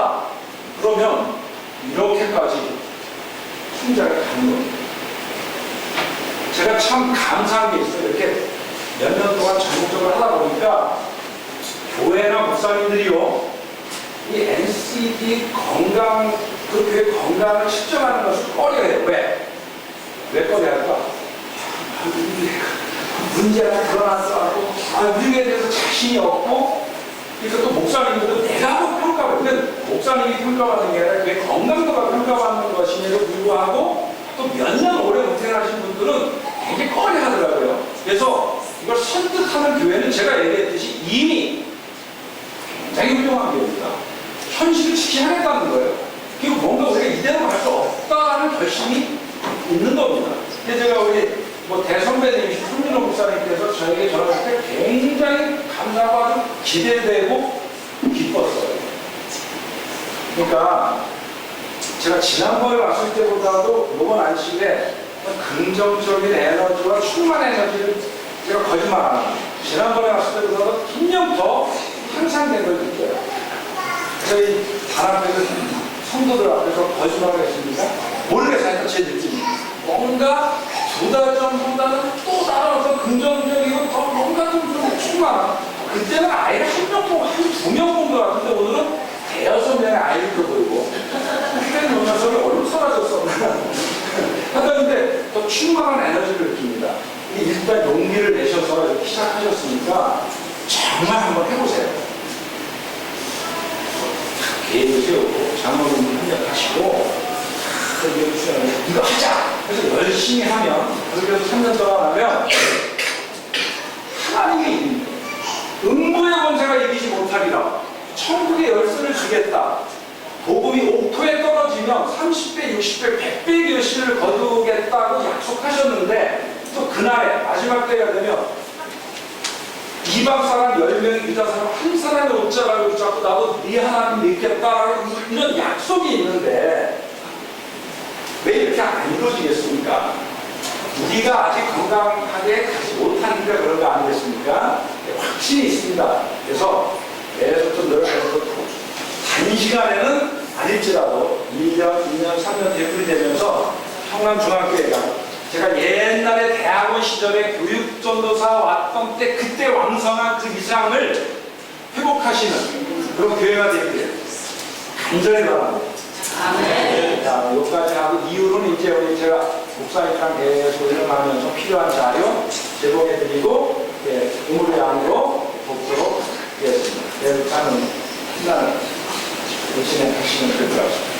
그러면 이렇게까지 성장을 가는 겁니다. 제가 참 감사한 게 있어요. 이렇게 몇 년 동안 전국적으로 하다 보니까 교회나 목사님들이요, 이 NCD 건강, 그 교회 건강을 측정하는 것을 꺼려해요. 왜 꺼려할까? 문제가 드러났어 하고, 우리에 대해서 자신이 없고, 그래서 또 목사님들도 내가 뭐 평가받는, 근데 목사님이 평가받는 게 아니라 교회 건강도가 평가받는 것임에도 불구하고 또 몇 년 오래 은퇴하신 분들은 되게 꺼려 하더라고요. 그래서 이걸 선뜻하는 교회는 제가 얘기했듯이 이미 굉장히 훌륭한 교회입니다. 현실을 지키하겠다는 거예요. 그리고 뭔가 우리가 이대로 갈 수 없다는 결심이 있는 겁니다. 근데 제가 우리 대선배님이신 손민호 목사님께서 저에게 전화할 때 굉장히 감사하고 아주 기대되고 기뻤어요. 그러니까 제가 지난번에 왔을 때보다도 이번 안식에 긍정적인 에너지와 충만한 에너지를, 제가 거짓말 안 합니다. 지난번에 왔을 때보다도 분명 더 향상된 걸 느껴요. 저희 단 앞에서 성도들 앞에서 거짓말을 했습니까? 모르겠어요. 제 느낌이. 뭔가 2달 전보다는 또 따라서 긍정적이고 더 뭔가 좀 충만한. 그때는 아이를 한 명 보고 한 2명 본 것 같은데 오늘은 5-6명의 아이들도 보이고 그때는 이 녀석이 얼른 사라졌어. 근데 더 충만한 에너지를 느낍니다. 일단 용기를 내셔서 이렇게 시작하셨으니까 정말 한번 해보세요. 계획을 세우고 장로님을 협력하시고 이거 하자! 그래서 열심히 하면, 그렇게 해서 3년 동안 하면 하나님이 이깁니다. 음부의 권세가 이기지 못하리라. 천국의 열쇠를 주겠다. 복음이 옥토에 떨어지면 30배, 60배, 100배의 결실을 거두겠다고 약속하셨는데, 또 그날에 마지막 때가 되면 이방 사람 10명, 유다 사람 한 사람의 옷자락을 붙잡고 나도 네 하나님 믿겠다라는 이런 약속이 있는데 왜 이렇게 안 이루어지겠습니까? 우리가 아직 건강하게 가지 못하니까 그런 거 아니겠습니까? 확신이 있습니다. 그래서 계속 좀 노력해서 단시간에는 아닐지라도 1년, 2년, 3년 대풀이 되면서 성남중앙교회가 제가 옛날에 대학원 시절에 교육전도사 왔던 때 그때 왕성한 그 이상을 회복하시는 그런 교회가 되기를 간절히 바랍니다. 아멘. 자, 여기까지 하고 이후로는 이제 우리 제가 목사님이랑 계속 일어나면서 필요한 자료 제공해드리고 우물의 안으로 돕도록 하겠습니다. 내일 가는 날 진행하시면 될 것 같습니다.